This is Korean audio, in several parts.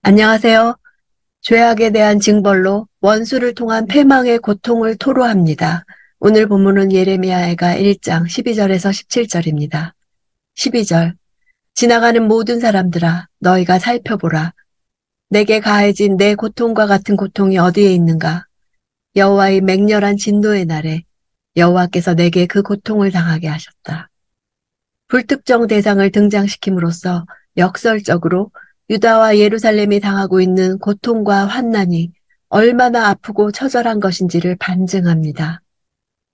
안녕하세요. 죄악에 대한 징벌로 원수를 통한 패망의 고통을 토로합니다. 오늘 본문은 예레미야가 1장 12절에서 17절입니다. 12절. 지나가는 모든 사람들아 너희가 살펴보라. 내게 가해진 내 고통과 같은 고통이 어디에 있는가? 여호와의 맹렬한 진노의 날에 여호와께서 내게 그 고통을 당하게 하셨다. 불특정 대상을 등장시킴으로써 역설적으로 유다와 예루살렘이 당하고 있는 고통과 환난이 얼마나 아프고 처절한 것인지를 반증합니다.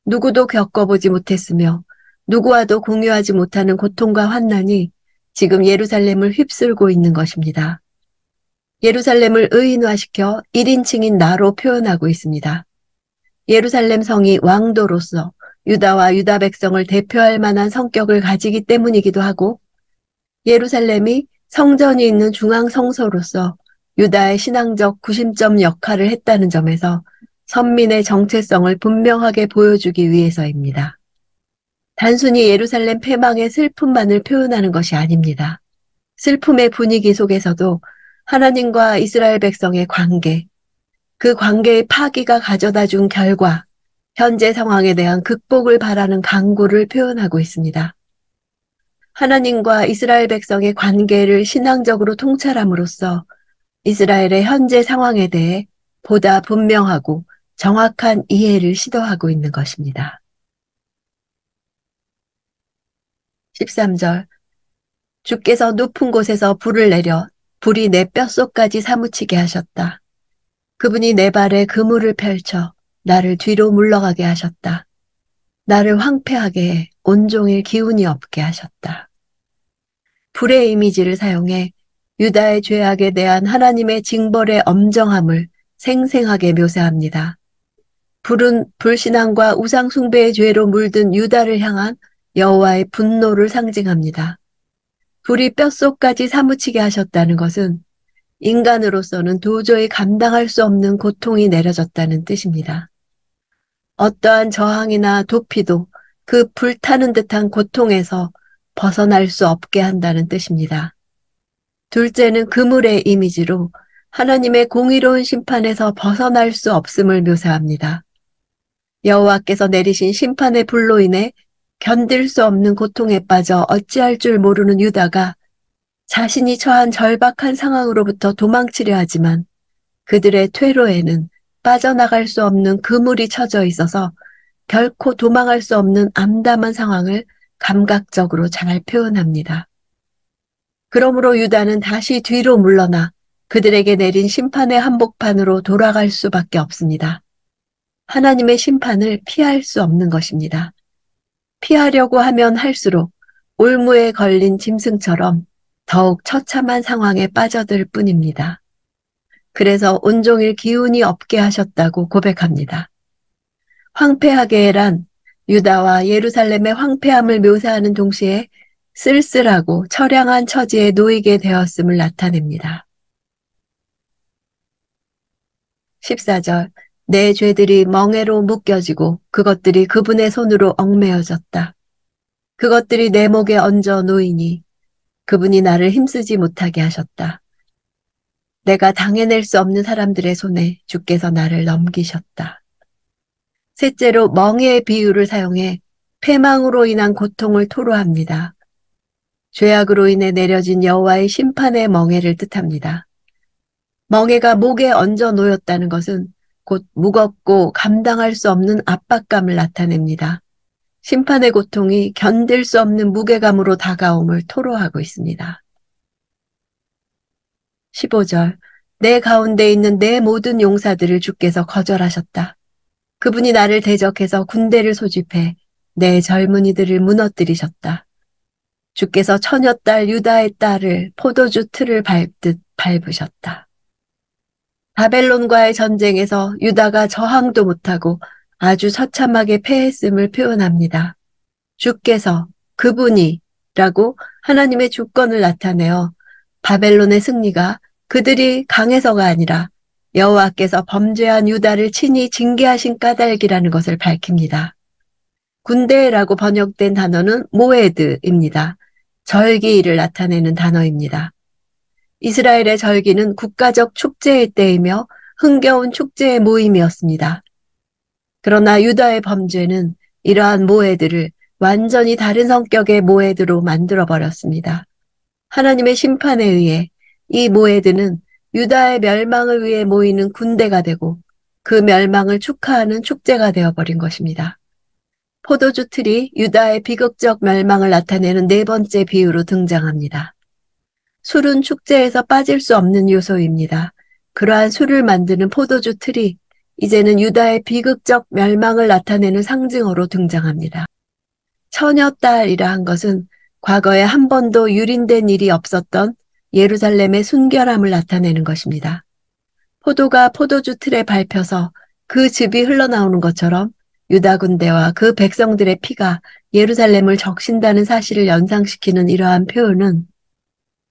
누구도 겪어보지 못했으며 누구와도 공유하지 못하는 고통과 환난이 지금 예루살렘을 휩쓸고 있는 것입니다. 예루살렘을 의인화시켜 1인칭인 나로 표현하고 있습니다. 예루살렘 성이 왕도로서 유다와 유다 백성을 대표할 만한 성격을 가지기 때문이기도 하고 예루살렘이 성전이 있는 중앙 성소로서 유다의 신앙적 구심점 역할을 했다는 점에서 선민의 정체성을 분명하게 보여주기 위해서입니다. 단순히 예루살렘 패망의 슬픔만을 표현하는 것이 아닙니다. 슬픔의 분위기 속에서도 하나님과 이스라엘 백성의 관계, 그 관계의 파기가 가져다 준 결과, 현재 상황에 대한 극복을 바라는 간구를 표현하고 있습니다. 하나님과 이스라엘 백성의 관계를 신앙적으로 통찰함으로써 이스라엘의 현재 상황에 대해 보다 분명하고 정확한 이해를 시도하고 있는 것입니다. 13절. 주께서 높은 곳에서 불을 내려 불이 내 뼛속까지 사무치게 하셨다. 그분이 내 발에 그물을 펼쳐 나를 뒤로 물러가게 하셨다. 나를 황폐하게 해 온종일 기운이 없게 하셨다. 불의 이미지를 사용해 유다의 죄악에 대한 하나님의 징벌의 엄정함을 생생하게 묘사합니다. 불은 불신앙과 우상숭배의 죄로 물든 유다를 향한 여호와의 분노를 상징합니다. 불이 뼛속까지 사무치게 하셨다는 것은 인간으로서는 도저히 감당할 수 없는 고통이 내려졌다는 뜻입니다. 어떠한 저항이나 도피도 그 불타는 듯한 고통에서 벗어날 수 없게 한다는 뜻입니다. 둘째는 그물의 이미지로 하나님의 공의로운 심판에서 벗어날 수 없음을 묘사합니다. 여호와께서 내리신 심판의 불로 인해 견딜 수 없는 고통에 빠져 어찌할 줄 모르는 유다가 자신이 처한 절박한 상황으로부터 도망치려 하지만 그들의 퇴로에는 빠져나갈 수 없는 그물이 쳐져 있어서 결코 도망할 수 없는 암담한 상황을 감각적으로 잘 표현합니다. 그러므로 유다는 다시 뒤로 물러나 그들에게 내린 심판의 한복판으로 돌아갈 수밖에 없습니다. 하나님의 심판을 피할 수 없는 것입니다. 피하려고 하면 할수록 올무에 걸린 짐승처럼 더욱 처참한 상황에 빠져들 뿐입니다. 그래서 온종일 기운이 없게 하셨다고 고백합니다. 황폐하게란 유다와 예루살렘의 황폐함을 묘사하는 동시에 쓸쓸하고 처량한 처지에 놓이게 되었음을 나타냅니다. 14절. 내 죄들이 멍에로 묶여지고 그것들이 그분의 손으로 얽매여졌다. 그것들이 내 목에 얹어 놓이니 그분이 나를 힘쓰지 못하게 하셨다. 내가 당해낼 수 없는 사람들의 손에 주께서 나를 넘기셨다. 셋째로 멍에의 비유를 사용해 패망으로 인한 고통을 토로합니다. 죄악으로 인해 내려진 여호와의 심판의 멍에를 뜻합니다. 멍에가 목에 얹어 놓였다는 것은 곧 무겁고 감당할 수 없는 압박감을 나타냅니다. 심판의 고통이 견딜 수 없는 무게감으로 다가옴을 토로하고 있습니다. 15절. 내 가운데 있는 내 모든 용사들을 주께서 거절하셨다. 그분이 나를 대적해서 군대를 소집해 내 젊은이들을 무너뜨리셨다. 주께서 처녀딸 유다의 딸을 포도주 틀을 밟듯 밟으셨다. 바벨론과의 전쟁에서 유다가 저항도 못하고 아주 처참하게 패했음을 표현합니다. 주께서 그분이 라고 하나님의 주권을 나타내어 바벨론의 승리가 그들이 강해서가 아니라 여호와께서 범죄한 유다를 친히 징계하신 까닭이라는 것을 밝힙니다. 군대라고 번역된 단어는 모에드입니다. 절기일을 나타내는 단어입니다. 이스라엘의 절기는 국가적 축제의 때이며 흥겨운 축제의 모임이었습니다. 그러나 유다의 범죄는 이러한 모해들을 완전히 다른 성격의 모해드로 만들어버렸습니다. 하나님의 심판에 의해 이 모해드는 유다의 멸망을 위해 모이는 군대가 되고 그 멸망을 축하하는 축제가 되어버린 것입니다. 포도주 틀이 유다의 비극적 멸망을 나타내는 네 번째 비유로 등장합니다. 술은 축제에서 빠질 수 없는 요소입니다. 그러한 술을 만드는 포도주 틀이 이제는 유다의 비극적 멸망을 나타내는 상징어로 등장합니다. 처녀딸이라 한 것은 과거에 한 번도 유린된 일이 없었던 예루살렘의 순결함을 나타내는 것입니다. 포도가 포도주 틀에 밟혀서 그 즙이 흘러나오는 것처럼 유다 군대와 그 백성들의 피가 예루살렘을 적신다는 사실을 연상시키는 이러한 표현은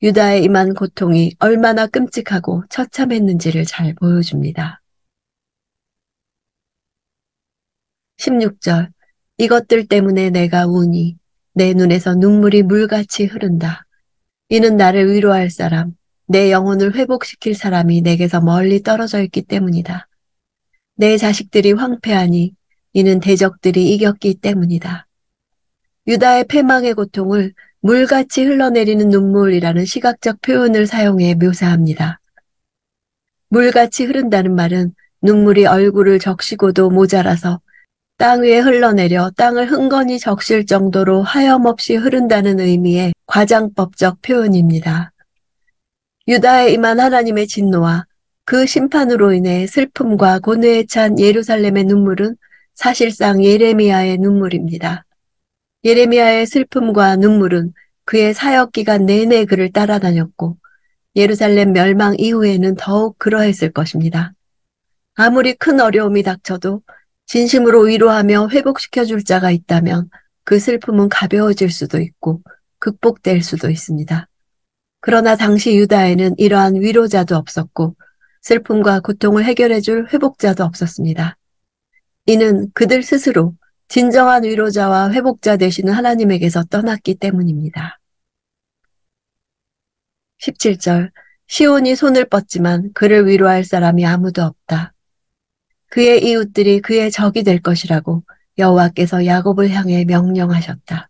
유다에 임한 고통이 얼마나 끔찍하고 처참했는지를 잘 보여줍니다. 16절 이것들 때문에 내가 우니 내 눈에서 눈물이 물같이 흐른다. 이는 나를 위로할 사람, 내 영혼을 회복시킬 사람이 내게서 멀리 떨어져 있기 때문이다. 내 자식들이 황폐하니 이는 대적들이 이겼기 때문이다. 유다의 패망의 고통을 물같이 흘러내리는 눈물이라는 시각적 표현을 사용해 묘사합니다. 물같이 흐른다는 말은 눈물이 얼굴을 적시고도 모자라서 땅 위에 흘러내려 땅을 흥건히 적실 정도로 하염없이 흐른다는 의미의 과장법적 표현입니다. 유다에 임한 하나님의 진노와 그 심판으로 인해 슬픔과 고뇌에 찬 예루살렘의 눈물은 사실상 예레미야의 눈물입니다. 예레미야의 슬픔과 눈물은 그의 사역 기간 내내 그를 따라다녔고 예루살렘 멸망 이후에는 더욱 그러했을 것입니다. 아무리 큰 어려움이 닥쳐도 진심으로 위로하며 회복시켜줄 자가 있다면 그 슬픔은 가벼워질 수도 있고 극복될 수도 있습니다. 그러나 당시 유다에는 이러한 위로자도 없었고 슬픔과 고통을 해결해줄 회복자도 없었습니다. 이는 그들 스스로 진정한 위로자와 회복자 되시는 하나님에게서 떠났기 때문입니다. 17절 시온이 손을 뻗지만 그를 위로할 사람이 아무도 없다. 그의 이웃들이 그의 적이 될 것이라고 여호와께서 야곱을 향해 명령하셨다.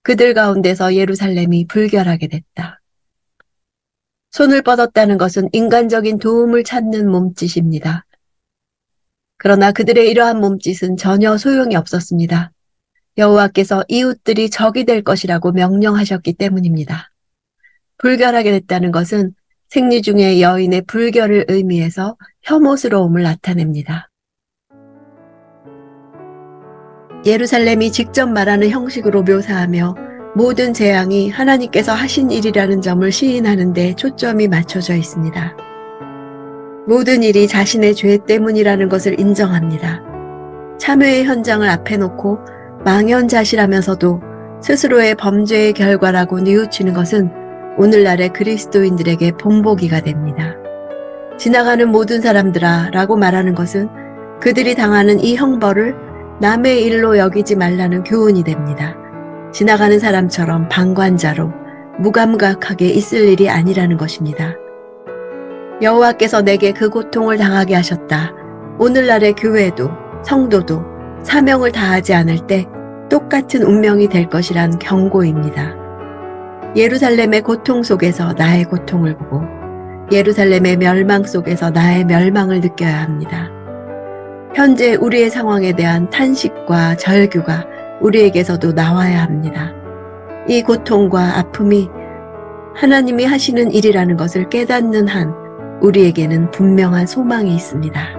그들 가운데서 예루살렘이 불결하게 됐다. 손을 뻗었다는 것은 인간적인 도움을 찾는 몸짓입니다. 그러나 그들의 이러한 몸짓은 전혀 소용이 없었습니다. 여호와께서 이웃들이 적이 될 것이라고 명령하셨기 때문입니다. 불결하게 됐다는 것은 생리 중에 여인의 불결을 의미해서 혐오스러움을 나타냅니다. 예루살렘이 직접 말하는 형식으로 묘사하며 모든 재앙이 하나님께서 하신 일이라는 점을 시인하는 데 초점이 맞춰져 있습니다. 모든 일이 자신의 죄 때문이라는 것을 인정합니다. 참회의 현장을 앞에 놓고 망연자실하면서도 스스로의 범죄의 결과라고 뉘우치는 것은 오늘날의 그리스도인들에게 본보기가 됩니다. 지나가는 모든 사람들아 라고 말하는 것은 그들이 당하는 이 형벌을 남의 일로 여기지 말라는 교훈이 됩니다. 지나가는 사람처럼 방관자로 무감각하게 있을 일이 아니라는 것입니다. 여호와께서 내게 그 고통을 당하게 하셨다. 오늘날의 교회도 성도도 사명을 다하지 않을 때 똑같은 운명이 될 것이란 경고입니다. 예루살렘의 고통 속에서 나의 고통을 보고 예루살렘의 멸망 속에서 나의 멸망을 느껴야 합니다. 현재 우리의 상황에 대한 탄식과 절규가 우리에게서도 나와야 합니다. 이 고통과 아픔이 하나님이 하시는 일이라는 것을 깨닫는 한 우리에게는 분명한 소망이 있습니다.